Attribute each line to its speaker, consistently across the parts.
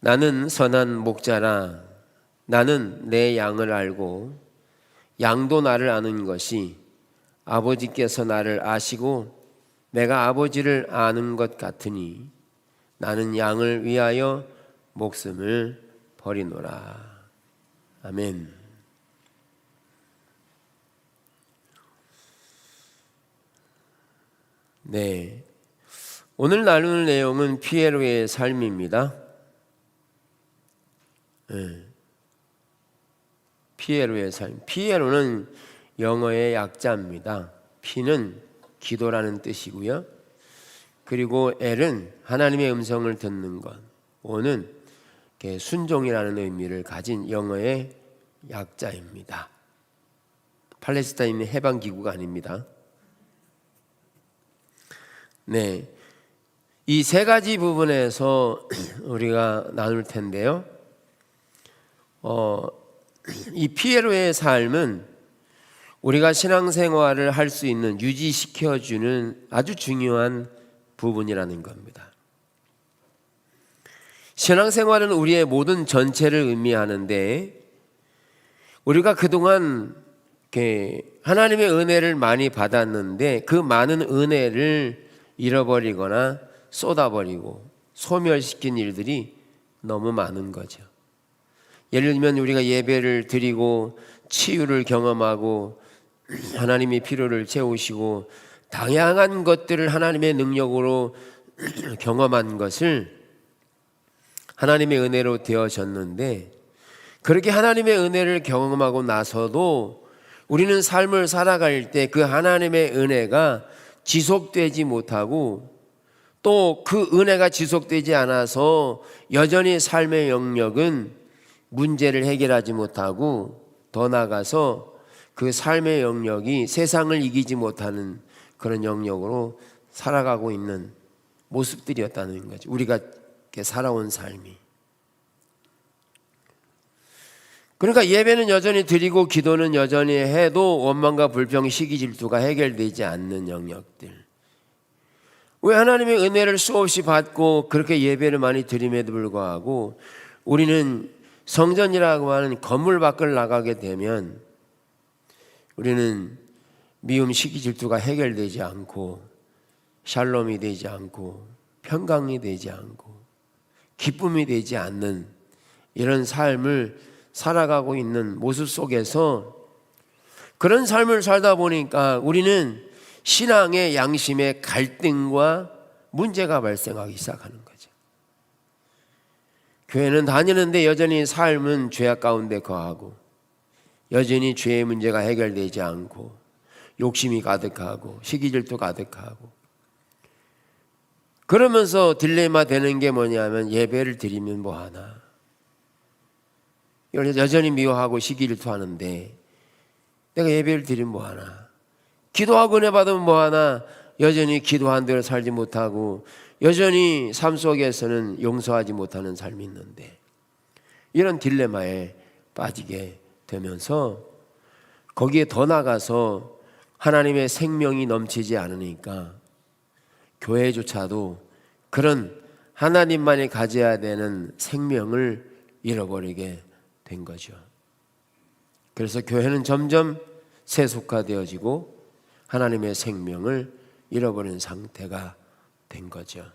Speaker 1: 나는 선한 목자라. 나는 내 양을 알고 양도 나를 아는 것이 아버지께서 나를 아시고 내가 아버지를 아는 것 같으니 나는 양을 위하여 목숨을 버리노라. 아멘. 네, 오늘 나눌 내용은 피에로의 삶입니다. 피에로의 삶. 피에로는 영어의 약자입니다. P는 기도라는 뜻이고요. 그리고 L은 하나님의 음성을 듣는 것. O는 순종이라는 의미를 가진 영어의 약자입니다. 팔레스타인 해방기구가 아닙니다. 네, 이 세 가지 부분에서 우리가 나눌 텐데요. 이 피에로의 삶은 우리가 신앙생활을 할 수 있는, 유지시켜주는 아주 중요한 부분이라는 겁니다. 신앙생활은 우리의 모든 전체를 의미하는데, 우리가 그동안 하나님의 은혜를 많이 받았는데 그 많은 은혜를 잃어버리거나 쏟아버리고 소멸시킨 일들이 너무 많은 거죠. 예를 들면 우리가 예배를 드리고 치유를 경험하고 하나님이 필요를 채우시고 다양한 것들을 하나님의 능력으로 경험한 것을 하나님의 은혜로 되어졌는데, 그렇게 하나님의 은혜를 경험하고 나서도 우리는 삶을 살아갈 때 그 하나님의 은혜가 지속되지 못하고, 또 그 은혜가 지속되지 않아서 여전히 삶의 영역은 문제를 해결하지 못하고, 더 나아가서 그 삶의 영역이 세상을 이기지 못하는 그런 영역으로 살아가고 있는 모습들이었다는 거죠. 우리가 살아온 삶이. 그러니까 예배는 여전히 드리고 기도는 여전히 해도 원망과 불평, 시기, 질투가 해결되지 않는 영역들. 왜 하나님의 은혜를 수없이 받고 그렇게 예배를 많이 드림에도 불구하고 우리는 성전이라고 하는 건물 밖을 나가게 되면 우리는 미움, 시기, 질투가 해결되지 않고 샬롬이 되지 않고 평강이 되지 않고 기쁨이 되지 않는 이런 삶을 살아가고 있는 모습 속에서, 그런 삶을 살다 보니까 우리는 신앙의 양심의 갈등과 문제가 발생하기 시작하는 거죠. 교회는 다니는데 여전히 삶은 죄악 가운데 거하고 여전히 죄의 문제가 해결되지 않고 욕심이 가득하고 시기질투 가득하고, 그러면서 딜레마 되는 게 뭐냐면 예배를 드리면 뭐하나, 여전히 미워하고 시기질투하는데 내가 예배를 드리면 뭐하나, 기도하고 은혜 받으면 뭐하나, 여전히 기도한 대로 살지 못하고 여전히 삶 속에서는 용서하지 못하는 삶이 있는데, 이런 딜레마에 빠지게 되면서 거기에 더 나가서 하나님의 생명이 넘치지 않으니까 교회조차도 그런 하나님만이 가져야 되는 생명을 잃어버리게 된 거죠. 그래서 교회는 점점 세속화되어지고 하나님의 생명을 잃어버린 상태가 된 거죠.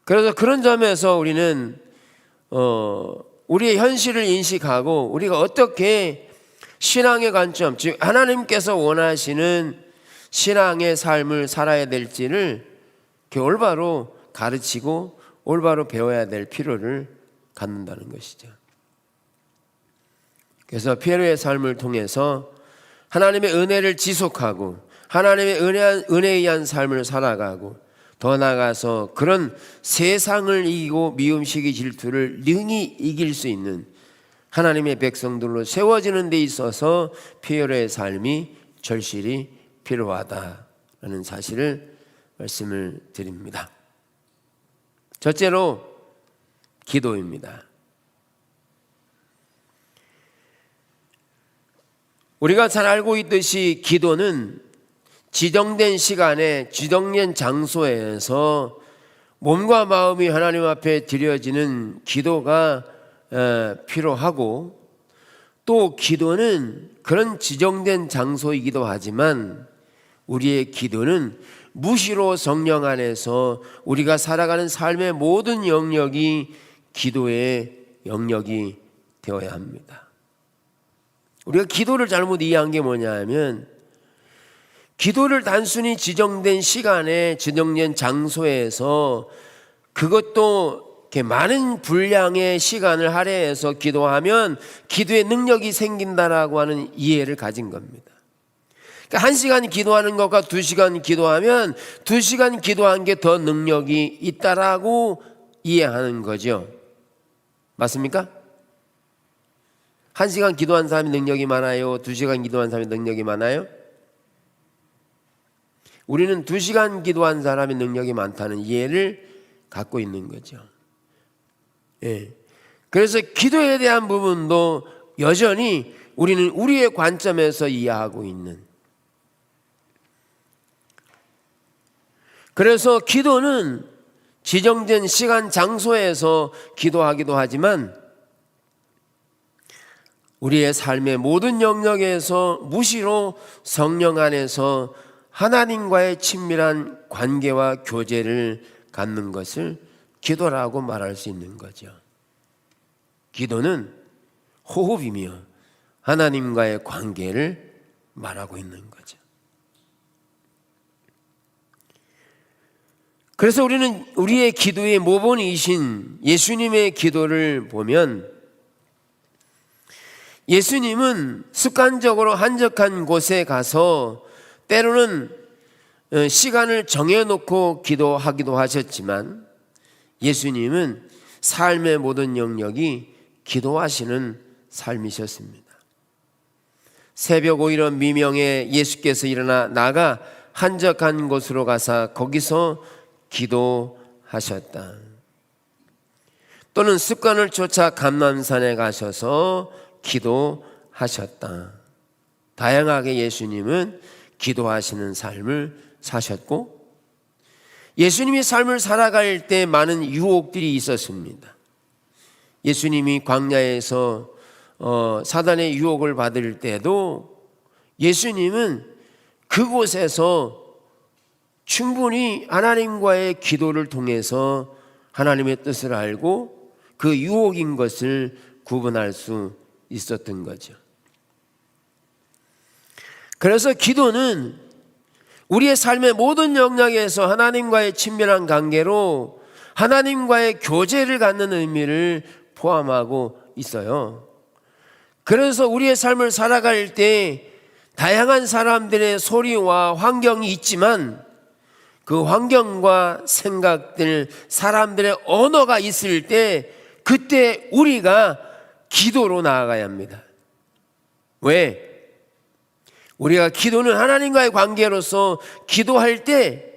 Speaker 1: 그래서 그런 점에서 우리는 우리의 현실을 인식하고 우리가 어떻게 신앙의 관점, 즉 하나님께서 원하시는 신앙의 삶을 살아야 될지를 올바로 가르치고 올바로 배워야 될 필요를 갖는다는 것이죠. 그래서 피에로의 삶을 통해서 하나님의 은혜를 지속하고 하나님의 은혜에 의한 삶을 살아가고, 더 나아가서 그런 세상을 이기고 미움, 시기, 질투를 능히 이길 수 있는 하나님의 백성들로 세워지는 데 있어서 피에로의 삶이 절실히 필요하다라는 사실을 말씀을 드립니다. 첫째로 기도입니다. 우리가 잘 알고 있듯이 기도는 지정된 시간에 지정된 장소에서 몸과 마음이 하나님 앞에 드려지는 기도가 필요하고, 또 기도는 그런 지정된 장소이기도 하지만 우리의 기도는 무시로 성령 안에서 우리가 살아가는 삶의 모든 영역이 기도의 영역이 되어야 합니다. 우리가 기도를 잘못 이해한 게 뭐냐 하면, 기도를 단순히 지정된 시간에 지정된 장소에서, 그것도 이렇게 많은 분량의 시간을 할애해서 기도하면 기도의 능력이 생긴다라고 하는 이해를 가진 겁니다. 그러니까 1시간 기도하는 것과 2시간 기도하면 2시간 기도한 게 더 능력이 있다라고 이해하는 거죠. 맞습니까? 1시간 기도한 사람이 능력이 많아요? 2시간 기도한 사람이 능력이 많아요? 우리는 2시간 기도한 사람이 능력이 많다는 이해를 갖고 있는 거죠. 예. 그래서 기도에 대한 부분도 여전히 우리는 우리의 관점에서 이해하고 있는. 그래서 기도는 지정된 시간, 장소에서 기도하기도 하지만 우리의 삶의 모든 영역에서 무시로 성령 안에서 하나님과의 친밀한 관계와 교제를 갖는 것을 기도라고 말할 수 있는 거죠. 기도는 호흡이며 하나님과의 관계를 말하고 있는 거죠. 그래서 우리는 우리의 기도의 모본이신 예수님의 기도를 보면, 예수님은 습관적으로 한적한 곳에 가서 때로는 시간을 정해놓고 기도하기도 하셨지만, 예수님은 삶의 모든 영역이 기도하시는 삶이셨습니다. 새벽 오이러 미명에 예수께서 일어나 나가 한적한 곳으로 가사 거기서 기도하셨다. 또는 습관을 쫓아 감람산에 가셔서 기도하셨다. 다양하게 예수님은 기도하시는 삶을 사셨고, 예수님이 삶을 살아갈 때 많은 유혹들이 있었습니다. 예수님이 광야에서 사단의 유혹을 받을 때도 예수님은 그곳에서 충분히 하나님과의 기도를 통해서 하나님의 뜻을 알고 그 유혹인 것을 구분할 수 있었던 거죠. 그래서 기도는 우리의 삶의 모든 영역에서 하나님과의 친밀한 관계로 하나님과의 교제를 갖는 의미를 포함하고 있어요. 그래서 우리의 삶을 살아갈 때 다양한 사람들의 소리와 환경이 있지만, 그 환경과 생각들, 사람들의 언어가 있을 때 그때 우리가 기도로 나아가야 합니다. 왜? 우리가 기도는 하나님과의 관계로서 기도할 때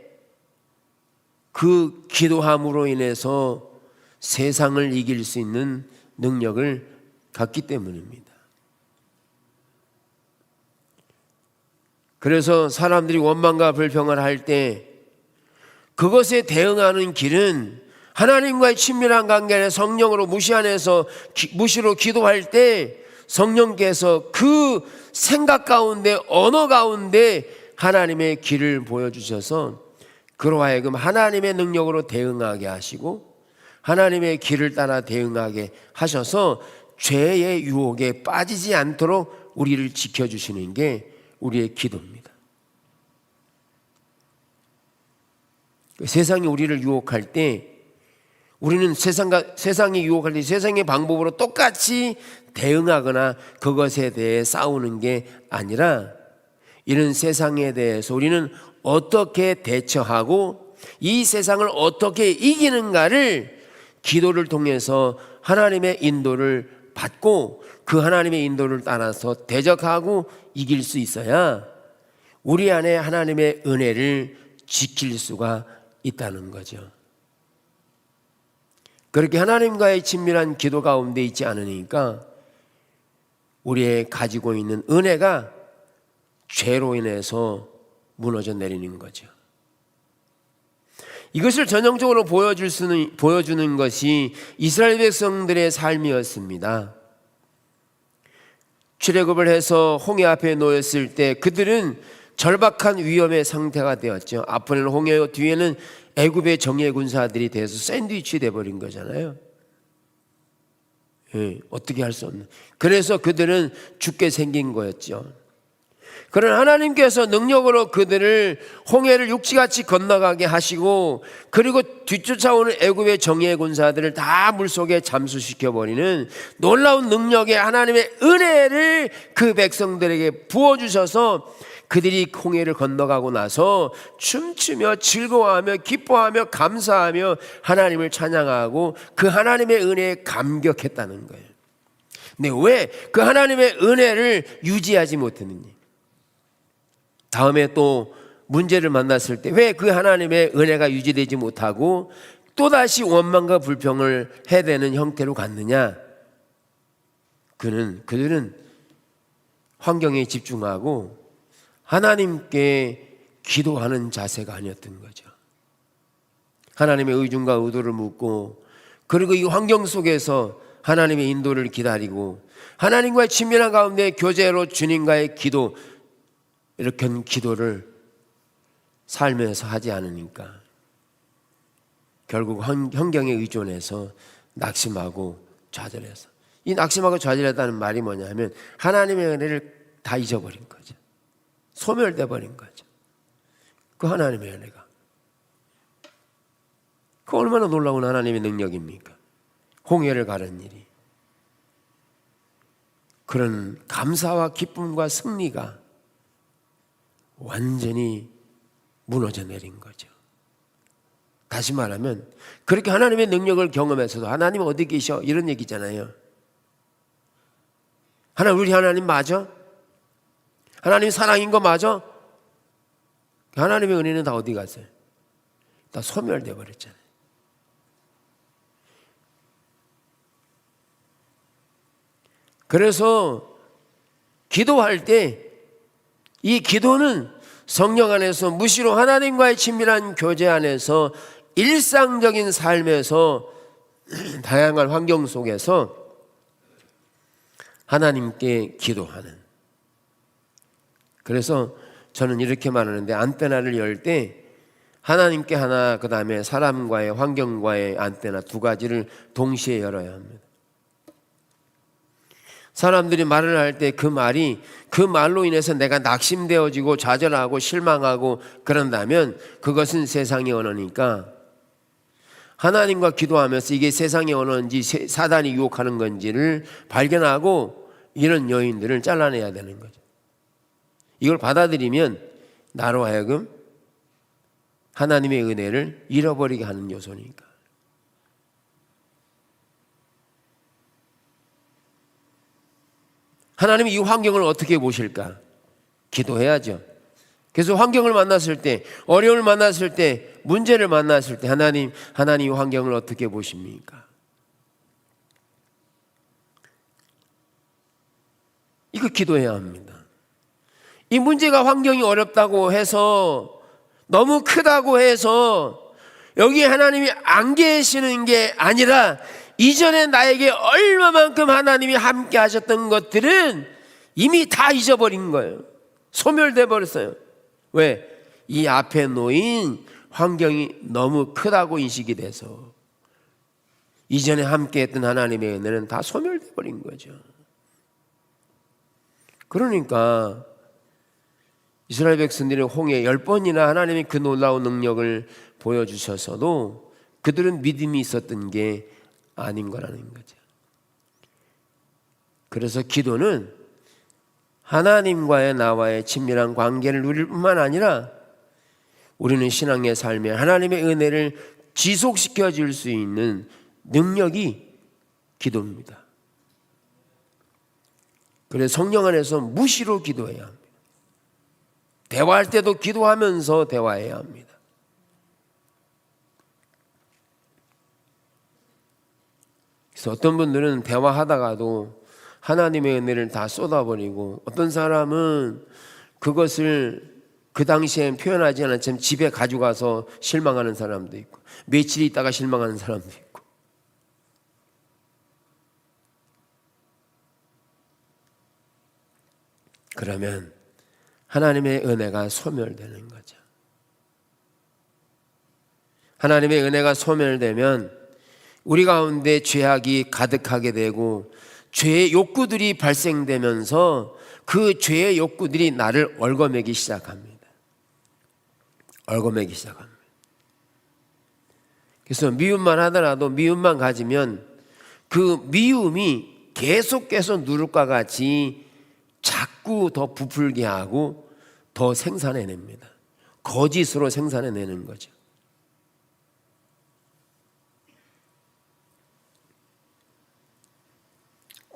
Speaker 1: 그 기도함으로 인해서 세상을 이길 수 있는 능력을 갖기 때문입니다. 그래서 사람들이 원망과 불평을 할 때 그것에 대응하는 길은 하나님과의 친밀한 관계를 성령으로 무시로 기도할 때 성령께서 그 생각 가운데, 언어 가운데 하나님의 길을 보여주셔서 그로 하여금 하나님의 능력으로 대응하게 하시고 하나님의 길을 따라 대응하게 하셔서 죄의 유혹에 빠지지 않도록 우리를 지켜주시는 게 우리의 기도입니다. 세상이 우리를 유혹할 때 우리는 세상이 유혹할 때 세상의 방법으로 똑같이 대응하거나 그것에 대해 싸우는 게 아니라, 이런 세상에 대해서 우리는 어떻게 대처하고 이 세상을 어떻게 이기는가를 기도를 통해서 하나님의 인도를 받고 그 하나님의 인도를 따라서 대적하고 이길 수 있어야 우리 안에 하나님의 은혜를 지킬 수가 있다는 거죠. 그렇게 하나님과의 친밀한 기도 가운데 있지 않으니까 우리의 가지고 있는 은혜가 죄로 인해서 무너져 내리는 거죠. 이것을 전형적으로 보여주는 것이 이스라엘 백성들의 삶이었습니다. 출애굽을 해서 홍해 앞에 놓였을 때 그들은 절박한 위험의 상태가 되었죠. 앞에는 홍해, 뒤에는 애굽의 정예 군사들이 돼서 샌드위치 돼버린 거잖아요. 어떻게 할 수 없는. 그래서 그들은 죽게 생긴 거였죠. 그러나 하나님께서 능력으로 그들을 홍해를 육지같이 건너가게 하시고, 그리고 뒤쫓아오는 애굽의 정예 군사들을 다 물속에 잠수시켜버리는 놀라운 능력의 하나님의 은혜를 그 백성들에게 부어주셔서 그들이 홍해를 건너가고 나서 춤추며 즐거워하며 기뻐하며 감사하며 하나님을 찬양하고 그 하나님의 은혜에 감격했다는 거예요. 근데 왜 그 하나님의 은혜를 유지하지 못했느냐? 다음에 또 문제를 만났을 때 왜 그 하나님의 은혜가 유지되지 못하고 또다시 원망과 불평을 해대는 형태로 갔느냐? 그들은 환경에 집중하고 하나님께 기도하는 자세가 아니었던 거죠. 하나님의 의중과 의도를 묻고, 그리고 이 환경 속에서 하나님의 인도를 기다리고 하나님과의 친밀한 가운데 교제로 주님과의 기도, 이렇게 기도를 살면서 하지 않으니까 결국 환경에 의존해서 낙심하고 좌절해서, 이 낙심하고 좌절했다는 말이 뭐냐 하면 하나님의 은혜를 다 잊어버린 거죠. 소멸돼 버린 거죠. 그 하나님의 은혜가, 그 얼마나 놀라운 하나님의 능력입니까? 홍해를 가른 일이, 그런 감사와 기쁨과 승리가 완전히 무너져 내린 거죠. 다시 말하면 그렇게 하나님의 능력을 경험해서도 하나님 어디 계셔? 이런 얘기잖아요. 우리 하나님 맞아? 하나님 사랑인 거 맞아? 하나님의 은혜는 다 어디 갔어요? 다 소멸되어 버렸잖아요. 그래서 기도할 때 이 기도는 성령 안에서 무시로 하나님과의 친밀한 교제 안에서 일상적인 삶에서 다양한 환경 속에서 하나님께 기도하는. 그래서 저는 이렇게 말하는데, 안테나를 열 때 하나님께 하나, 그 다음에 사람과의 환경과의 안테나 두 가지를 동시에 열어야 합니다. 사람들이 말을 할 때 그 말이, 그 말로 인해서 내가 낙심되어지고 좌절하고 실망하고 그런다면 그것은 세상의 언어니까, 하나님과 기도하면서 이게 세상의 언어인지 사단이 유혹하는 건지를 발견하고 이런 요인들을 잘라내야 되는 거죠. 이걸 받아들이면 나로 하여금 하나님의 은혜를 잃어버리게 하는 요소니까. 하나님이 이 환경을 어떻게 보실까? 기도해야죠. 그래서 환경을 만났을 때, 어려움을 만났을 때, 문제를 만났을 때 하나님 이 환경을 어떻게 보십니까? 이거 기도해야 합니다. 이 문제가, 환경이 어렵다고 해서, 너무 크다고 해서 여기 하나님이 안 계시는 게 아니라 이전에 나에게 얼마만큼 하나님이 함께 하셨던 것들은 이미 다 잊어버린 거예요. 소멸돼 버렸어요. 왜? 이 앞에 놓인 환경이 너무 크다고 인식이 돼서 이전에 함께 했던 하나님의 은혜는 다 소멸돼 버린 거죠. 그러니까 이스라엘 백성들이 홍해 10번이나 하나님이 그 놀라운 능력을 보여주셔서도 그들은 믿음이 있었던 게 아닌 거라는 거죠. 그래서 기도는 하나님과의 나와의 친밀한 관계를 누릴 뿐만 아니라 우리는 신앙의 삶에 하나님의 은혜를 지속시켜 줄 수 있는 능력이 기도입니다. 그래서 성령 안에서 무시로 기도해야 합니다. 대화할 때도 기도하면서 대화해야 합니다. 그래서 어떤 분들은 대화하다가도 하나님의 은혜를 다 쏟아버리고, 어떤 사람은 그것을 그 당시엔 표현하지 않았지만 집에 가져가서 실망하는 사람도 있고 며칠 있다가 실망하는 사람도 있고. 그러면 하나님의 은혜가 소멸되는 거죠. 하나님의 은혜가 소멸되면 우리 가운데 죄악이 가득하게 되고 죄의 욕구들이 발생되면서 그 죄의 욕구들이 나를 얽어매기 시작합니다. 얽어매기 시작합니다. 그래서 미움만 하더라도 미움만 가지면 그 미움이 계속해서 누룩과 같이 자꾸 더 부풀게 하고 더 생산해냅니다. 거짓으로 생산해내는 거죠.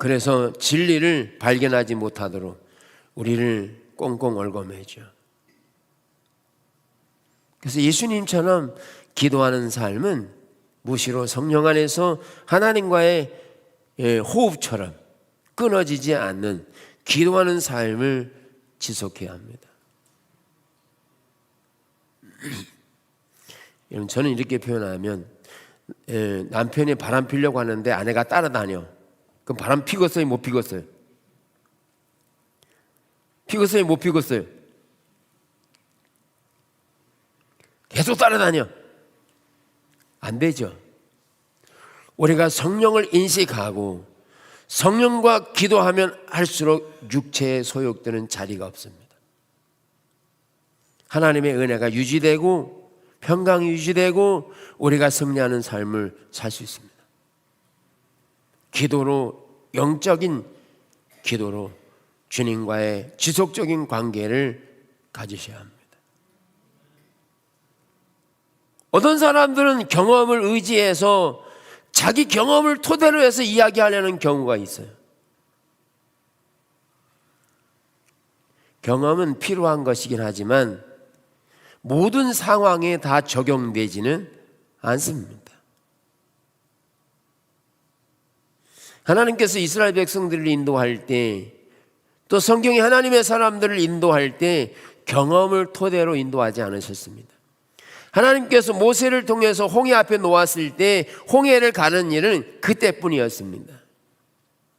Speaker 1: 그래서 진리를 발견하지 못하도록 우리를 꽁꽁 얽어매죠. 그래서 예수님처럼 기도하는 삶은 무시로 성령 안에서 하나님과의 호흡처럼 끊어지지 않는 기도하는 삶을 지속해야 합니다. 여러분, 저는 이렇게 표현하면 남편이 바람 피려고 하는데 아내가 따라다녀. 그럼 바람 피겠어요? 못 피겠어요? 피겠어요? 못 피겠어요? 계속 따라다녀. 안 되죠. 우리가 성령을 인식하고 성령과 기도하면 할수록 육체의 소욕되는 자리가 없습니다. 하나님의 은혜가 유지되고 평강이 유지되고 우리가 승리하는 삶을 살 수 있습니다. 기도로, 영적인 기도로 주님과의 지속적인 관계를 가지셔야 합니다. 어떤 사람들은 경험을 의지해서 자기 경험을 토대로 해서 이야기하려는 경우가 있어요. 경험은 필요한 것이긴 하지만 모든 상황에 다 적용되지는 않습니다. 하나님께서 이스라엘 백성들을 인도할 때, 또 성경이 하나님의 사람들을 인도할 때 경험을 토대로 인도하지 않으셨습니다. 하나님께서 모세를 통해서 홍해 앞에 놓았을 때 홍해를 가는 일은 그때뿐이었습니다.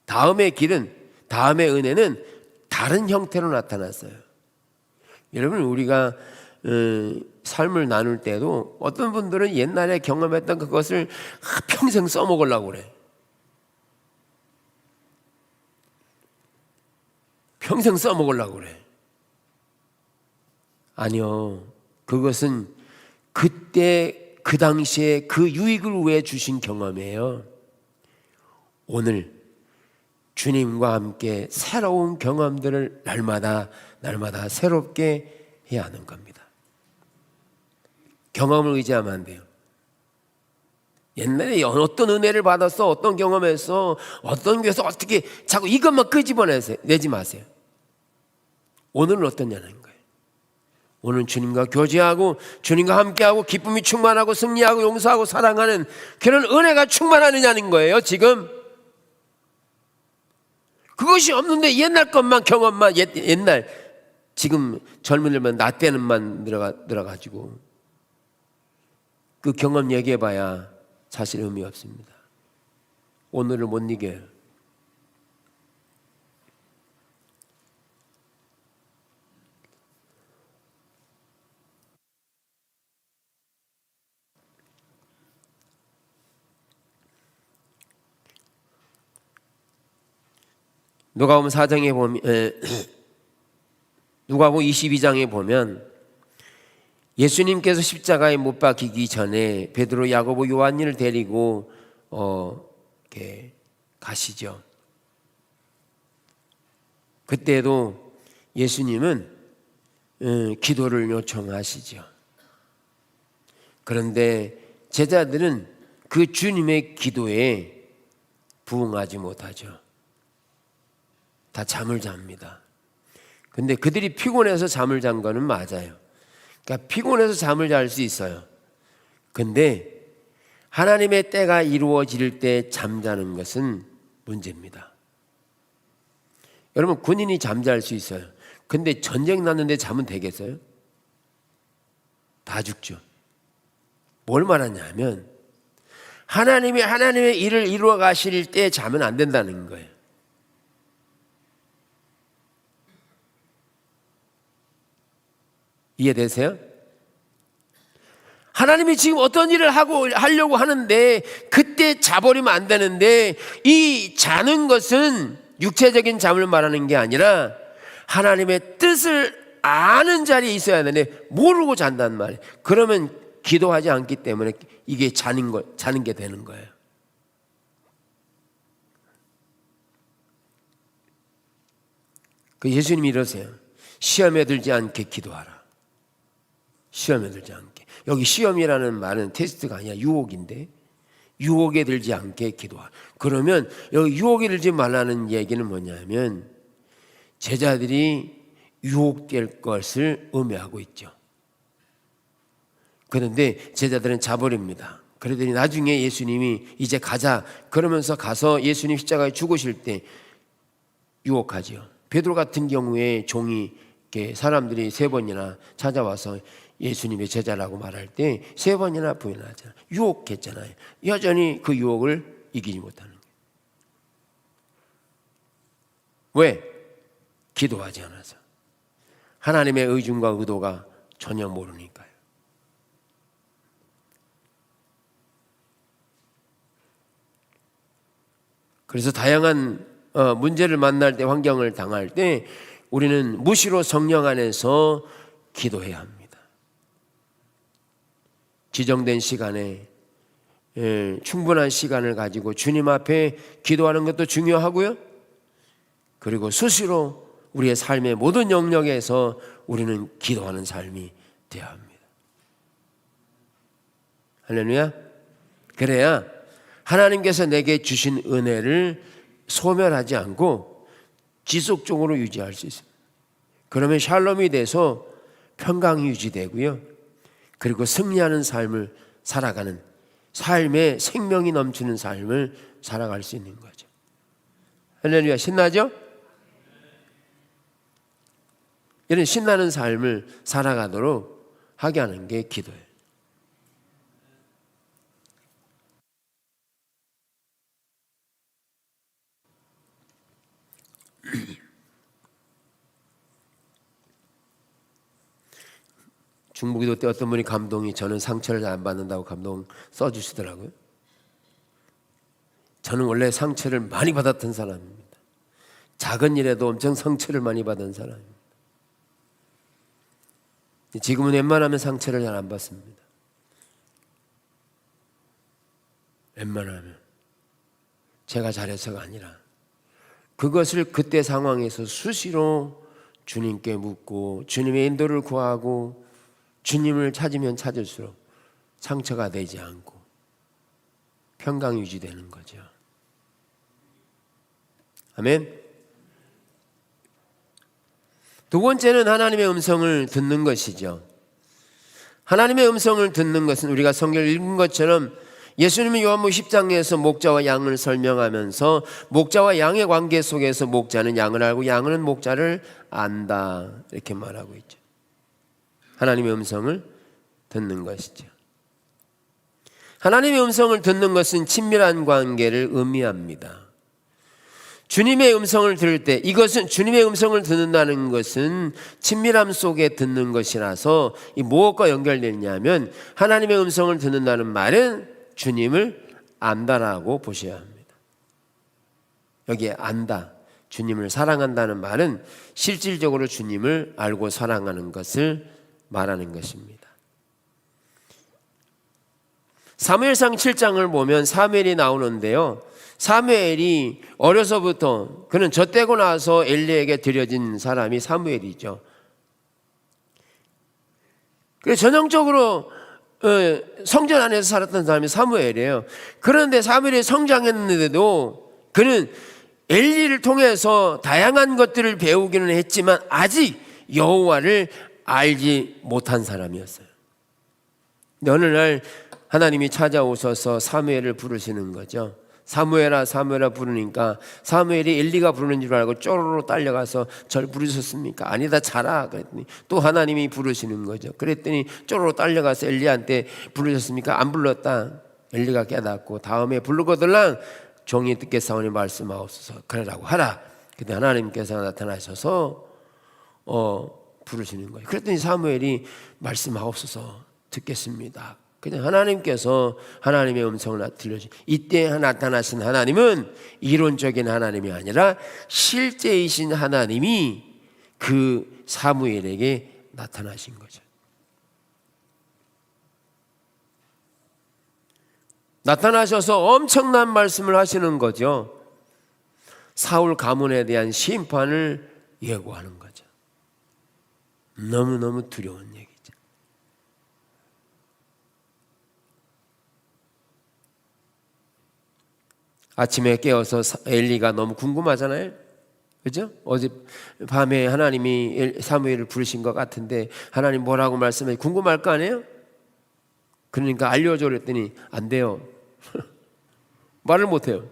Speaker 1: 다음의 길은, 다음의 은혜는 다른 형태로 나타났어요. 여러분, 우리가 삶을 나눌 때도 어떤 분들은 옛날에 경험했던 그것을 평생 써먹으려고 그래. 평생 써먹으려고 그래. 아니요, 그것은 그때 그 당시에 그 유익을 위해 주신 경험이에요. 오늘 주님과 함께 새로운 경험들을 날마다 새롭게 해야 하는 겁니다. 경험을 의지하면 안 돼요. 옛날에 어떤 은혜를 받았어, 어떤 경험했어, 어떤 교회에서 어떻게, 자꾸 이것만 끄집어내지 마세요. 오늘은 어떠냐는 거예요. 오늘 주님과 교제하고 주님과 함께하고 기쁨이 충만하고 승리하고 용서하고 사랑하는 그런 은혜가 충만하느냐는 거예요. 지금 그것이 없는데 옛날 것만, 경험만, 옛날, 지금 젊은이들만 나 때는만 들어가지고 그 경험 얘기해봐야 사실 의미 없습니다. 오늘을 못 이겨요. 누가복음 4장에 보면, 누가복음 22장에 보면 예수님께서 십자가에 못 박히기 전에 베드로, 야고보, 요한을 데리고 이렇게 가시죠. 그때도 예수님은 기도를 요청하시죠. 그런데 제자들은 그 주님의 기도에 부응하지 못하죠. 다 잠을 잡니다. 근데 그들이 피곤해서 잠을 잔 거는 맞아요. 그러니까 피곤해서 잠을 잘 수 있어요. 근데 하나님의 때가 이루어질 때 잠자는 것은 문제입니다. 여러분, 군인이 잠잘 수 있어요. 근데 전쟁 났는데 자면 되겠어요? 다 죽죠. 뭘 말하냐면 하나님이 하나님의 일을 이루어 가실 때 자면 안 된다는 거예요. 이해되세요? 하나님이 지금 어떤 일을 하려고 하는데 그때 자버리면 안 되는데, 이 자는 것은 육체적인 잠을 말하는 게 아니라 하나님의 뜻을 아는 자리에 있어야 되는데 모르고 잔단 말이에요. 그러면 기도하지 않기 때문에 이게 자는 게 되는 거예요. 그 예수님이 이러세요. 시험에 들지 않게 기도하라. 시험에 들지 않게. 여기 시험이라는 말은 테스트가 아니라 유혹인데, 유혹에 들지 않게 기도하라. 그러면 여기 유혹에 들지 말라는 얘기는 뭐냐면 제자들이 유혹될 것을 의미하고 있죠. 그런데 제자들은 자버립니다. 그러더니 나중에 예수님이 이제 가자 그러면서 가서 예수님 십자가에 죽으실 때 유혹하죠. 베드로 같은 경우에 종이 사람들이 3번이나 찾아와서 예수님의 제자라고 말할 때 3번이나 부인하잖아요. 유혹했잖아요. 여전히 그 유혹을 이기지 못하는 거예요. 왜? 기도하지 않아서. 하나님의 의중과 의도가 전혀 모르니까요. 그래서 다양한 문제를 만날 때, 환경을 당할 때 우리는 무시로 성령 안에서 기도해야 합니다. 지정된 시간에 충분한 시간을 가지고 주님 앞에 기도하는 것도 중요하고요. 그리고 수시로 우리의 삶의 모든 영역에서 우리는 기도하는 삶이 되어야 합니다. 할렐루야. 그래야 하나님께서 내게 주신 은혜를 소멸하지 않고 지속적으로 유지할 수 있습니다. 그러면 샬롬이 돼서 평강이 유지되고요. 그리고 승리하는 삶을 살아가는, 삶에 생명이 넘치는 삶을 살아갈 수 있는 거죠. 할렐루야. 신나죠? 이런 신나는 삶을 살아가도록 하게 하는 게 기도예요. 중보기도 때 어떤 분이 감동이, 저는 상처를 안 받는다고 감동 써주시더라고요. 저는 원래 상처를 많이 받았던 사람입니다. 작은 일에도 엄청 상처를 많이 받은 사람입니다. 지금은 웬만하면 상처를 잘 안 받습니다. 웬만하면. 제가 잘해서가 아니라 그것을 그때 상황에서 수시로 주님께 묻고 주님의 인도를 구하고 주님을 찾으면 찾을수록 상처가 되지 않고 평강이 유지되는 거죠. 아멘. 두 번째는 하나님의 음성을 듣는 것이죠. 하나님의 음성을 듣는 것은 우리가 성경을 읽은 것처럼 예수님은 요한복음 10장에서 목자와 양을 설명하면서 목자와 양의 관계 속에서 목자는 양을 알고 양은 목자를 안다, 이렇게 말하고 있죠. 하나님의 음성을 듣는 것이죠. 하나님의 음성을 듣는 것은 친밀한 관계를 의미합니다. 주님의 음성을 들을 때, 이것은 주님의 음성을 듣는다는 것은 친밀함 속에 듣는 것이라서 이 무엇과 연결되냐면 하나님의 음성을 듣는다는 말은 주님을 안다라고 보셔야 합니다. 여기에 안다, 주님을 사랑한다는 말은 실질적으로 주님을 알고 사랑하는 것을 말하는 것입니다. 사무엘상 7장을 보면 사무엘이 나오는데요. 사무엘이 어려서부터, 그는 젖되고 나서 엘리에게 드려진 사람이 사무엘이죠. 그래서 전형적으로 성전 안에서 살았던 사람이 사무엘이에요. 그런데 사무엘이 성장했는데도 그는 엘리를 통해서 다양한 것들을 배우기는 했지만 아직 여호와를 알지 못한 사람이었어요. 근데 어느 날 하나님이 찾아오셔서 사무엘을 부르시는 거죠. 사무엘아 사무엘아 부르니까 사무엘이 엘리가 부르는 줄 알고 쪼로로 딸려가서 절 부르셨습니까? 아니다, 자라. 그랬더니 또 하나님이 부르시는 거죠. 그랬더니 쪼로로 딸려가서 엘리한테 부르셨습니까? 안 불렀다. 엘리가 깨닫고 다음에 부르거들랑 종이 듣겠사오니 말씀하옵소서 그러라고 하라. 그때 하나님께서 나타나셔서 부르시는 거예요. 그랬더니 사무엘이 말씀하옵소서 듣겠습니다. 그냥 하나님께서 하나님의 음성을 들려주신 이때 나타나신 하나님은 이론적인 하나님이 아니라 실제이신 하나님이 그 사무엘에게 나타나신 거죠. 나타나셔서 엄청난 말씀을 하시는 거죠. 사울 가문에 대한 심판을 예고하는 거죠. 너무너무 두려운 얘기죠. 아침에 깨어서 엘리가 너무 궁금하잖아요. 그죠? 어제 밤에 하나님이 사무엘을 부르신 것 같은데 하나님 뭐라고 말씀해 궁금할 거 아니에요? 그러니까 알려줘 그랬더니 안 돼요. 말을 못해요.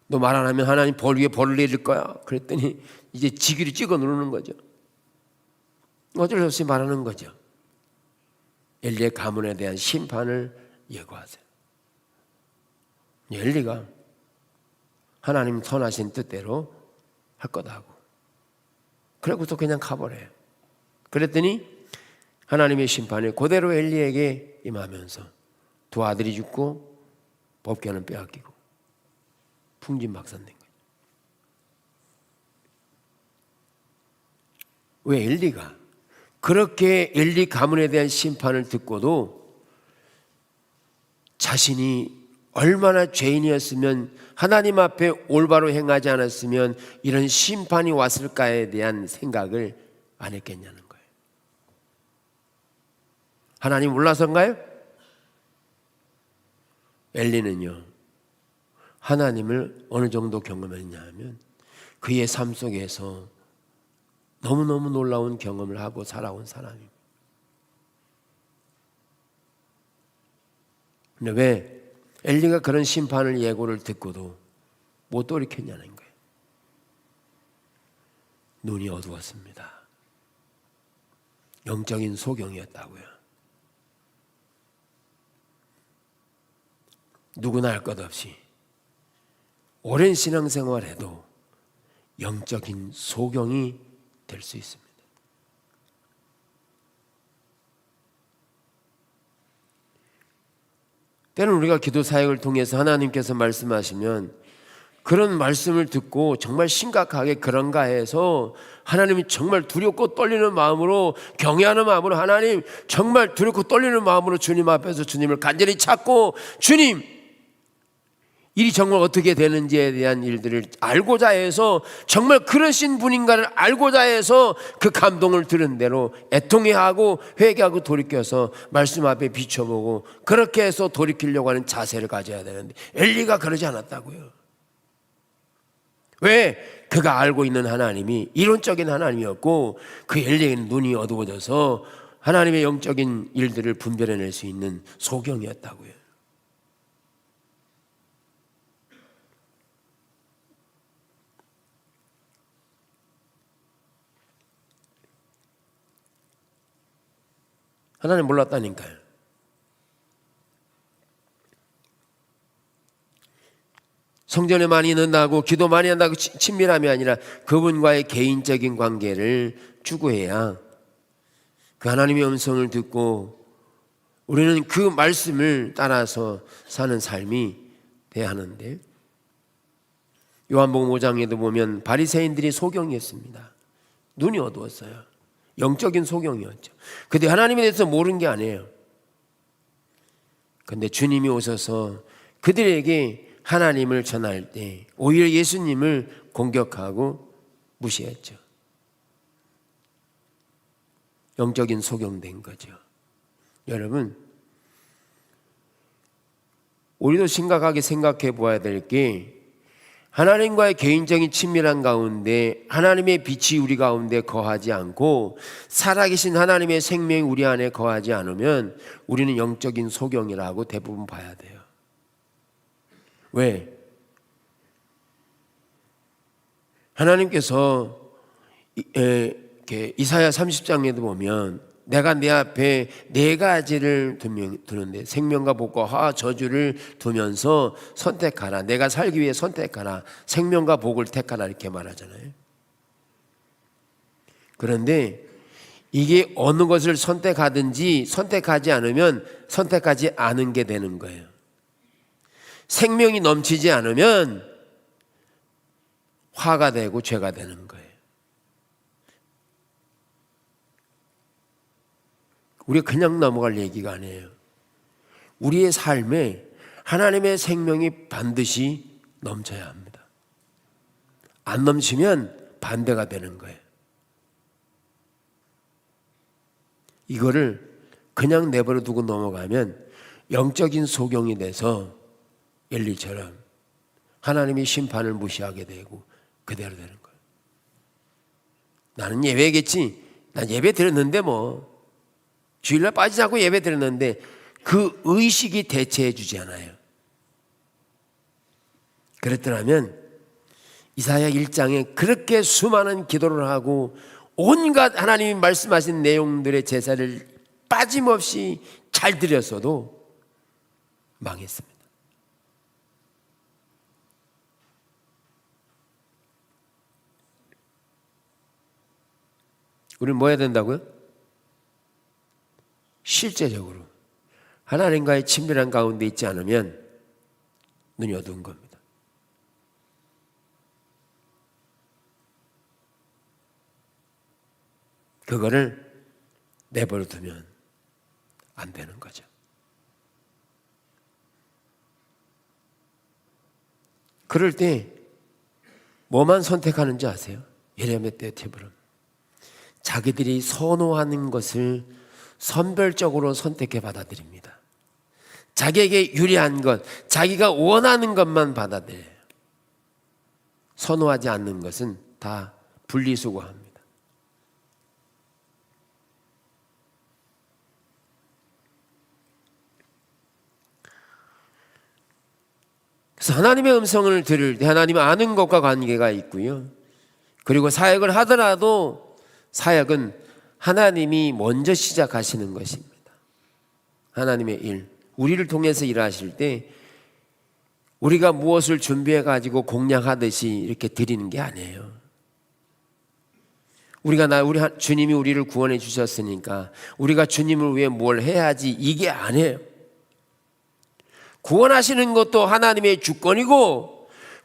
Speaker 1: 너 말 안 하면 하나님 벌 위에 벌을 내릴 거야. 그랬더니 이제 지기를 찍어 누르는 거죠. 어쩔 수 없이 말하는 거죠. 엘리의 가문에 대한 심판을 예고하세요. 엘리가 하나님 선하신 뜻대로 할 거다고. 그러고서 그냥 가버려요. 그랬더니 하나님의 심판이 그대로 엘리에게 임하면서 두 아들이 죽고 법궤는 빼앗기고 풍진박산된 거예요. 왜 엘리가 그렇게 엘리 가문에 대한 심판을 듣고도 자신이 얼마나 죄인이었으면 하나님 앞에 올바로 행하지 않았으면 이런 심판이 왔을까에 대한 생각을 안 했겠냐는 거예요. 하나님 몰라서인가요? 엘리는요 하나님을 어느 정도 경험했냐 하면 그의 삶 속에서 너무너무 놀라운 경험을 하고 살아온 사람입니다. 근데 왜 엘리가 그런 심판을 예고를 듣고도 못 돌이켰냐는 거예요. 눈이 어두웠습니다. 영적인 소경이었다고요. 누구나 할 것 없이 오랜 신앙생활에도 영적인 소경이 될 수 있습니다. 때는 우리가 기도 사역을 통해서 하나님께서 말씀하시면 그런 말씀을 듣고 정말 심각하게 그런가 해서 하나님이 정말 두렵고 떨리는 마음으로 경외하는 마음으로 하나님 정말 두렵고 떨리는 마음으로 주님 앞에서 주님을 간절히 찾고 주님 일이 정말 어떻게 되는지에 대한 일들을 알고자 해서 정말 그러신 분인가를 알고자 해서 그 감동을 들은 대로 애통해하고 회개하고 돌이켜서 말씀 앞에 비춰보고 그렇게 해서 돌이키려고 하는 자세를 가져야 되는데 엘리가 그러지 않았다고요. 왜? 그가 알고 있는 하나님이 이론적인 하나님이었고 그 엘리에게는 눈이 어두워져서 하나님의 영적인 일들을 분별해낼 수 있는 소경이었다고요. 하나님 몰랐다니까요. 성전에 많이 넣는다고 기도 많이 한다고 친밀함이 아니라 그분과의 개인적인 관계를 추구해야 그 하나님의 음성을 듣고 우리는 그 말씀을 따라서 사는 삶이 돼야 하는데 요한복음 5장에도 보면 바리새인들이 소경이었습니다. 눈이 어두웠어요. 영적인 소경이었죠. 근데 하나님에 대해서 모르는 게 아니에요. 근데 주님이 오셔서 그들에게 하나님을 전할 때 오히려 예수님을 공격하고 무시했죠. 영적인 소경된 거죠. 여러분, 우리도 심각하게 생각해 보아야 될 게 하나님과의 개인적인 친밀한 가운데 하나님의 빛이 우리 가운데 거하지 않고 살아계신 하나님의 생명이 우리 안에 거하지 않으면 우리는 영적인 소경이라고 대부분 봐야 돼요. 왜? 하나님께서 이사야 30장에도 보면 내가 내 앞에 네 가지를 두는데 생명과 복과 화와 저주를 두면서 선택하라. 내가 살기 위해 선택하라. 생명과 복을 택하라 이렇게 말하잖아요. 그런데 이게 어느 것을 선택하든지 선택하지 않으면 선택하지 않은 게 되는 거예요. 생명이 넘치지 않으면 화가 되고 죄가 되는 거예요. 우리가 그냥 넘어갈 얘기가 아니에요. 우리의 삶에 하나님의 생명이 반드시 넘쳐야 합니다. 안 넘치면 반대가 되는 거예요. 이거를 그냥 내버려 두고 넘어가면 영적인 소경이 돼서 엘리처럼 하나님이 심판을 무시하게 되고 그대로 되는 거예요. 나는 예배겠지. 난 예배 드렸는데 뭐 주일날 빠지지 않고 예배 드렸는데 그 의식이 대체해 주지 않아요. 그랬더라면 이사야 1장에 그렇게 수많은 기도를 하고 온갖 하나님이 말씀하신 내용들의 제사를 빠짐없이 잘 드렸어도 망했습니다. 우리는 뭐 해야 된다고요? 실제적으로 하나님과의 친밀한 가운데 있지 않으면 눈이 어두운 겁니다. 그거를 내버려 두면 안 되는 거죠. 그럴 때 뭐만 선택하는지 아세요? 예레미야 때 팁으로 자기들이 선호하는 것을 선별적으로 선택해 받아들입니다. 자기에게 유리한 것, 자기가 원하는 것만 받아들여요. 선호하지 않는 것은 다 분리수거합니다. 그래서 하나님의 음성을 들을 때 하나님은 아는 것과 관계가 있고요. 그리고 사역을 하더라도 사역은 하나님이 먼저 시작하시는 것입니다. 하나님의 일, 우리를 통해서 일하실 때 우리가 무엇을 준비해 가지고 공략하듯이 이렇게 드리는 게 아니에요. 우리 주님이 우리를 구원해 주셨으니까 우리가 주님을 위해 뭘 해야지 이게 아니에요. 구원하시는 것도 하나님의 주권이고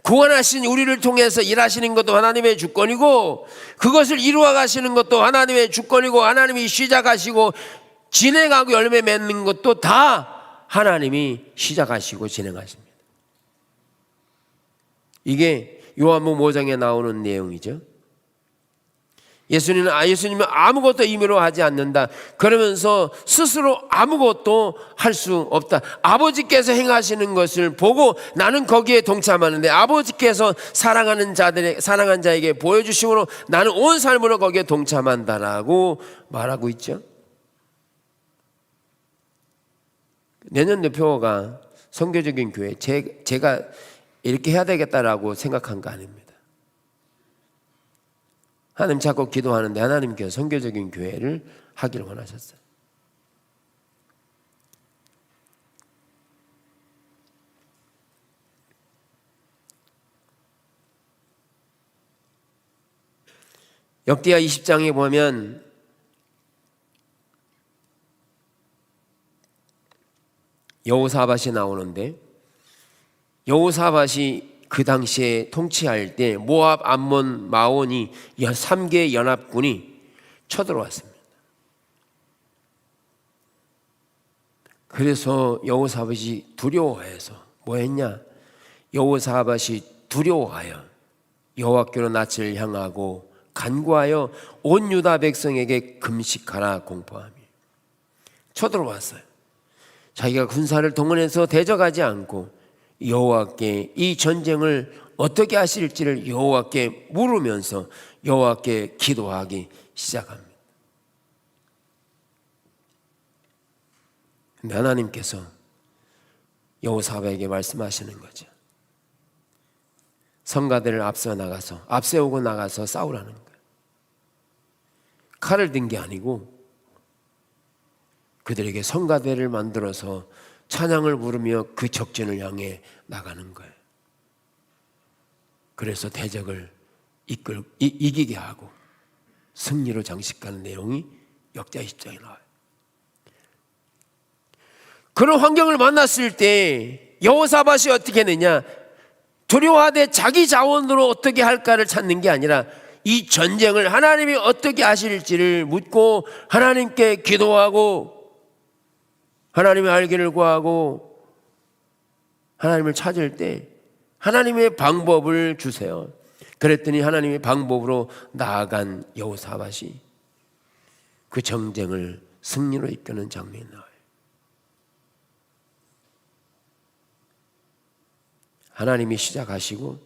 Speaker 1: 구원하신 우리를 통해서 일하시는 것도 하나님의 주권이고 그것을 이루어 가시는 것도 하나님의 주권이고 하나님이 시작하시고 진행하고 열매 맺는 것도 다 하나님이 시작하시고 진행하십니다. 이게 요한복음 5장에 나오는 내용이죠. 예수님은 아무것도 임의로 하지 않는다. 그러면서 스스로 아무것도 할 수 없다. 아버지께서 행하시는 것을 보고 나는 거기에 동참하는데 아버지께서 사랑한 자에게 보여주심으로 나는 온 삶으로 거기에 동참한다라고 말하고 있죠. 내년 표어가 선교적인 교회, 제가 이렇게 해야 되겠다라고 생각한 거 아닙니다. 하나님 자꾸 기도하는데 하나님께서 선교적인 교회를 하기를 원하셨어요. 역대하 20장에 보면 여호사밧이 나오는데 여호사밧이 그 당시에 통치할 때 모압, 암몬, 마온이 3개의 연합군이 쳐들어왔습니다. 그래서 여호사밧이 두려워해서 뭐 했냐? 여호사밧이 두려워하여 여호와께로 낯을 향하고 간구하여 온 유다 백성에게 금식하라 공포하며 쳐들어왔어요. 자기가 군사를 동원해서 대적하지 않고 여호와께 이 전쟁을 어떻게 하실지를 여호와께 물으면서 여호와께 기도하기 시작합니다. 근데 하나님께서 여호사밧에게 말씀하시는 거죠. 성가대를 앞세우고 나가서 싸우라는 거예요. 칼을 든 게 아니고 그들에게 성가대를 만들어서 찬양을 부르며 그 적진을 향해 나가는 거예요. 그래서 대적을 이기게 하고 승리로 장식하는 내용이 역자 20장에 나와요. 그런 환경을 만났을 때 여호사밧이 어떻게 했느냐? 두려워하되 자기 자원으로 어떻게 할까를 찾는 게 아니라 이 전쟁을 하나님이 어떻게 하실지를 묻고 하나님께 기도하고 하나님의 알기를 구하고 하나님을 찾을 때 하나님의 방법을 주세요. 그랬더니 하나님의 방법으로 나아간 여호사밧이 그 전쟁을 승리로 이끄는 장면이 나와요. 하나님이 시작하시고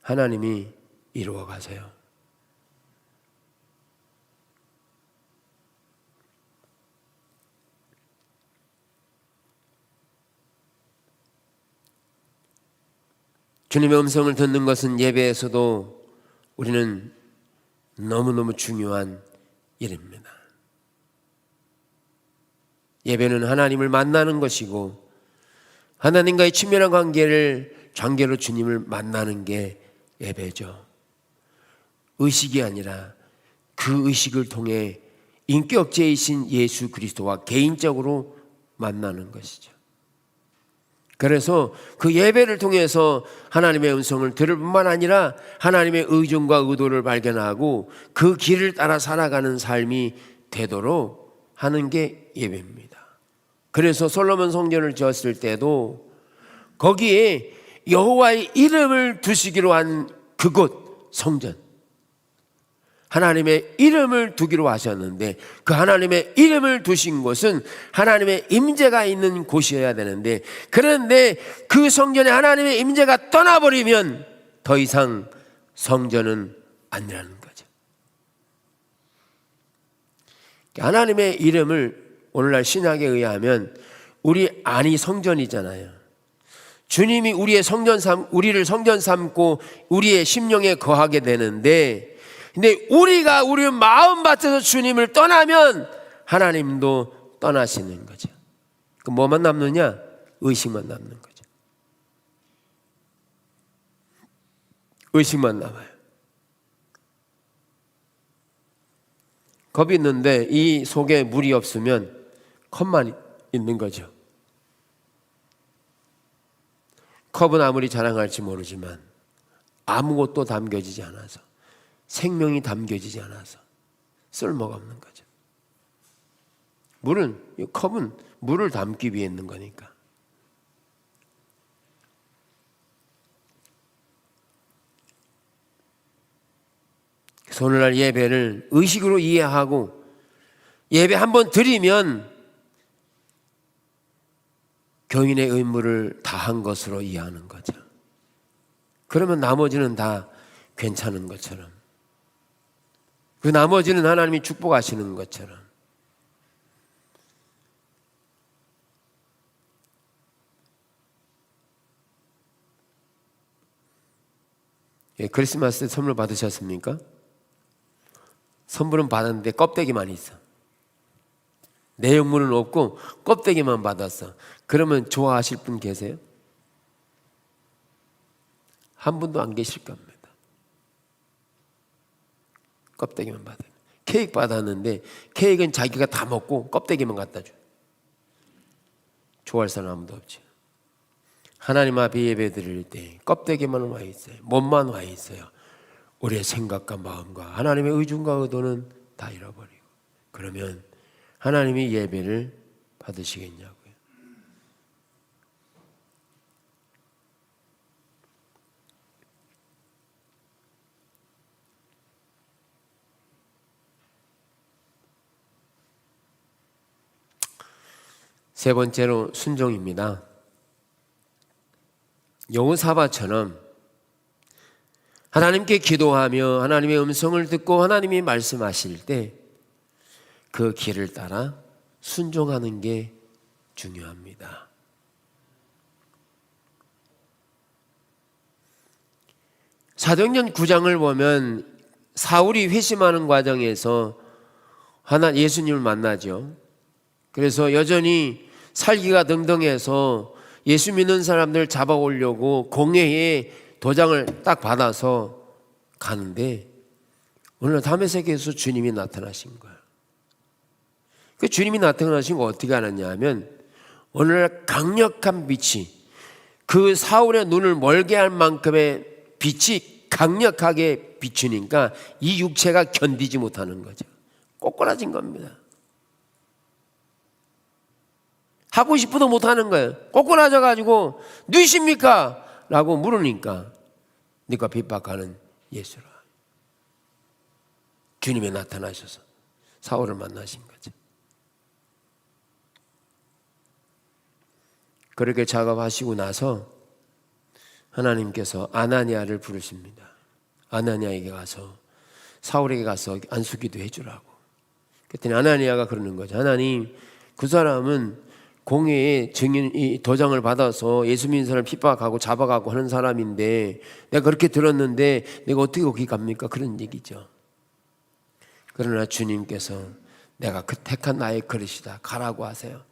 Speaker 1: 하나님이 이루어 가세요. 주님의 음성을 듣는 것은 예배에서도 우리는 너무너무 중요한 일입니다. 예배는 하나님을 만나는 것이고 하나님과의 친밀한 관계로 주님을 만나는 게 예배죠. 의식이 아니라 그 의식을 통해 인격체이신 예수 그리스도와 개인적으로 만나는 것이죠. 그래서 그 예배를 통해서 하나님의 음성을 들을 뿐만 아니라 하나님의 의중과 의도를 발견하고 그 길을 따라 살아가는 삶이 되도록 하는 게 예배입니다. 그래서 솔로몬 성전을 지었을 때도 거기에 여호와의 이름을 두시기로 한 그곳 성전, 하나님의 이름을 두기로 하셨는데 그 하나님의 이름을 두신 곳은 하나님의 임재가 있는 곳이어야 되는데, 그런데 그 성전에 하나님의 임재가 떠나버리면 더 이상 성전은 아니라는 거죠. 하나님의 이름을 오늘날 신약에 의하면 우리 안이 성전이잖아요. 주님이 우리를 성전 삼고 우리의 심령에 거하게 되는데, 근데 우리가 우리 마음밭에서 주님을 떠나면 하나님도 떠나시는 거죠. 그럼 뭐만 남느냐? 의식만 남는 거죠. 의식만 남아요. 컵이 있는데 이 속에 물이 없으면 컵만 있는 거죠. 컵은 아무리 자랑할지 모르지만 아무것도 담겨지지 않아서, 생명이 담겨지지 않아서 쓸모가 없는 거죠. 이 컵은 물을 담기 위해 있는 거니까. 그래서 오늘날 예배를 의식으로 이해하고 예배 한번 드리면 교인의 의무를 다한 것으로 이해하는 거죠. 그러면 나머지는 다 괜찮은 것처럼, 그 나머지는 하나님이 축복하시는 것처럼. 크리스마스 때 선물 받으셨습니까? 선물은 받았는데 껍데기만 있어. 내용물은 없고 껍데기만 받았어. 그러면 좋아하실 분 계세요? 한 분도 안 계실 겁니다. 껍데기만 받아요. 케이크 받았는데 케이크는 자기가 다 먹고 껍데기만 갖다 줘요. 좋아할 사람 아무도 없죠. 하나님 앞에 예배 드릴 때 껍데기만 와 있어요. 몸만 와 있어요. 우리의 생각과 마음과 하나님의 의중과 의도는 다 잃어버리고, 그러면 하나님이 예배를 받으시겠냐고요. 세 번째로 순종입니다. 여호사밧처럼 하나님께 기도하며 하나님의 음성을 듣고 하나님이 말씀하실 때 그 길을 따라 순종하는 게 중요합니다. 사도행전 9장을 보면 사울이 회심하는 과정에서 예수님을 만나죠. 그래서 여전히 살기가 등등해서 예수 믿는 사람들 잡아오려고 공회에 도장을 딱 받아서 가는데 오늘 다메섹에서 주님이 나타나신 거예요. 그 주님이 나타나신 거 어떻게 알았냐 하면 오늘날 강력한 빛이 그 사울의 눈을 멀게 할 만큼의 빛이 강력하게 비추니까 이 육체가 견디지 못하는 거죠. 꼬꾸라진 겁니다. 하고 싶어도 못하는 거예요. 꼬꾸라져 가지고 누구십니까? 라고 물으니까 네가 핍박하는 예수라. 주님이 나타나셔서 사울을 만나신 거죠. 그렇게 작업하시고 나서 하나님께서 아나니아를 부르십니다. 아나니아에게 가서 사울에게 가서 안수기도 해주라고. 그랬더니 아나니아가 그러는 거죠. 하나님, 그 사람은 공회에 증인 도장을 받아서 예수 믿는 사람을 핍박하고 잡아가고 하는 사람인데 내가 그렇게 들었는데 내가 어떻게 거기 갑니까? 그런 얘기죠. 그러나 주님께서 내가 그 택한 나의 그릇이다. 가라고 하세요.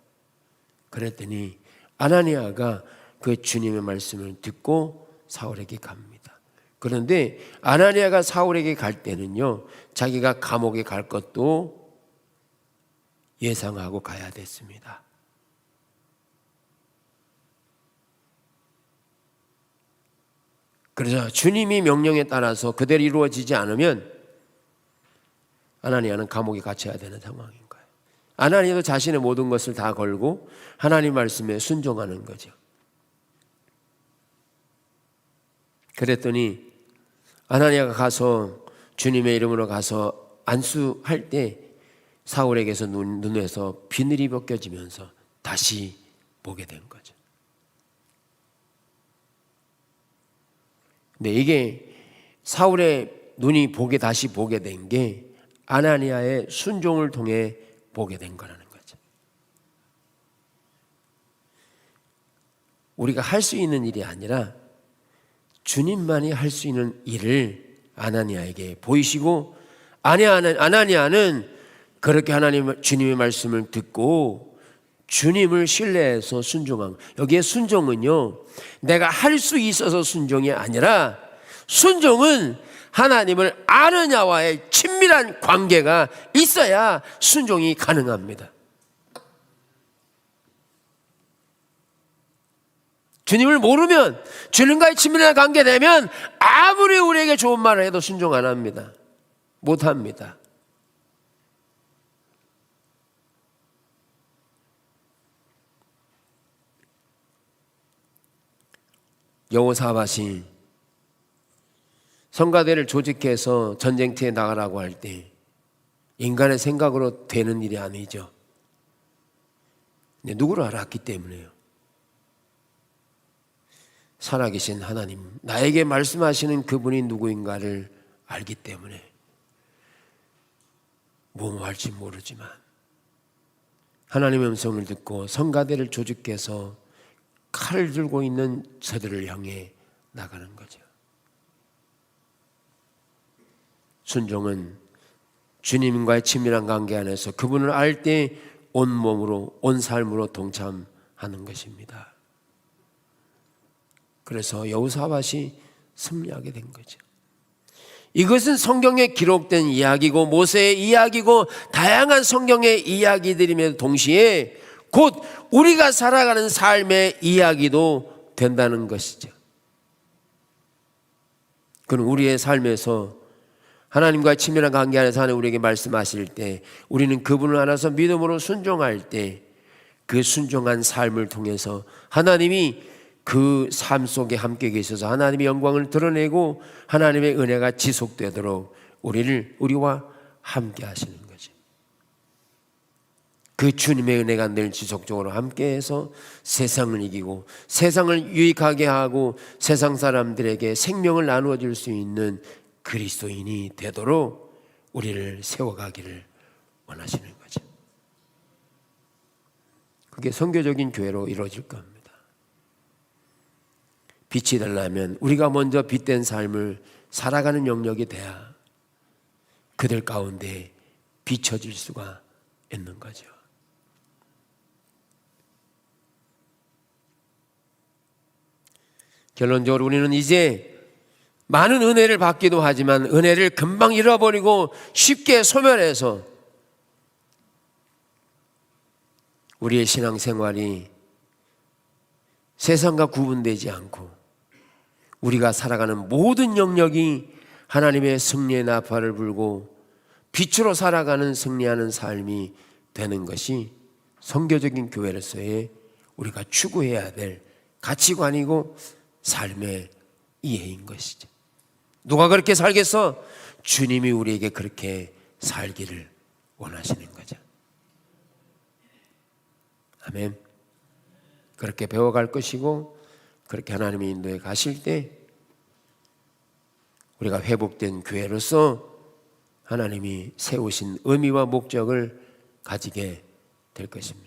Speaker 1: 그랬더니 아나니아가 그 주님의 말씀을 듣고 사울에게 갑니다. 그런데 아나니아가 사울에게 갈 때는요, 자기가 감옥에 갈 것도 예상하고 가야 됐습니다. 그래서 주님이 명령에 따라서 그대로 이루어지지 않으면 아나니아는 감옥에 갇혀야 되는 상황인 거예요. 아나니아도 자신의 모든 것을 다 걸고 하나님 말씀에 순종하는 거죠. 그랬더니 아나니아가 가서 주님의 이름으로 가서 안수할 때 사울에게서 눈에서 비늘이 벗겨지면서 다시 보게 된 거죠. 근데 이게 사울의 눈이 다시 보게 된 게 아나니아의 순종을 통해 보게 된 거라는 거죠. 우리가 할 수 있는 일이 아니라 주님만이 할 수 있는 일을 아나니아에게 보이시고 아나니아는 그렇게 주님의 말씀을 듣고 주님을 신뢰해서 순종한 거예요. 여기에 순종은요, 내가 할 수 있어서 순종이 아니라 순종은 하나님을 아느냐와의 친밀한 관계가 있어야 순종이 가능합니다. 주님을 모르면, 주님과의 친밀한 관계 되면 아무리 우리에게 좋은 말을 해도 순종 안 합니다. 못 합니다. 여호사밧이 성가대를 조직해서 전쟁터에 나가라고 할 때 인간의 생각으로 되는 일이 아니죠. 누구를 알았기 때문에요. 살아계신 하나님, 나에게 말씀하시는 그분이 누구인가를 알기 때문에 무엇할지 모르지만 하나님의 음성을 듣고 성가대를 조직해서 칼을 들고 있는 저들을 향해 나가는 거죠. 순종은 주님과의 친밀한 관계 안에서 그분을 알 때 온 몸으로, 온 삶으로 동참하는 것입니다. 그래서 여호사밧이 승리하게 된 거죠. 이것은 성경에 기록된 이야기고 모세의 이야기고 다양한 성경의 이야기들임에도 동시에 곧 우리가 살아가는 삶의 이야기도 된다는 것이죠. 그럼 우리의 삶에서 하나님과의 친밀한 관계 안에서 하나님 우리에게 말씀하실 때 우리는 그분을 알아서 믿음으로 순종할 때 그 순종한 삶을 통해서 하나님이 그 삶 속에 함께 계셔서 하나님의 영광을 드러내고 하나님의 은혜가 지속되도록 우리와 함께 하시는 거죠. 그 주님의 은혜가 늘 지속적으로 함께해서 세상을 이기고 세상을 유익하게 하고 세상 사람들에게 생명을 나누어 줄 수 있는 그리스도인이 되도록 우리를 세워가기를 원하시는 거죠. 그게 선교적인 교회로 이루어질 겁니다. 빛이 되려면 우리가 먼저 빛된 삶을 살아가는 영역이 돼야 그들 가운데 비춰질 수가 있는 거죠. 결론적으로 우리는 이제 많은 은혜를 받기도 하지만 은혜를 금방 잃어버리고 쉽게 소멸해서 우리의 신앙생활이 세상과 구분되지 않고 우리가 살아가는 모든 영역이 하나님의 승리의 나팔을 불고 빛으로 살아가는 승리하는 삶이 되는 것이 선교적인 교회로서의 우리가 추구해야 될 가치관이고 삶의 이해인 것이죠. 누가 그렇게 살겠어? 주님이 우리에게 그렇게 살기를 원하시는 거죠. 아멘. 그렇게 배워갈 것이고 그렇게 하나님의 인도에 가실 때 우리가 회복된 교회로서 하나님이 세우신 의미와 목적을 가지게 될 것입니다.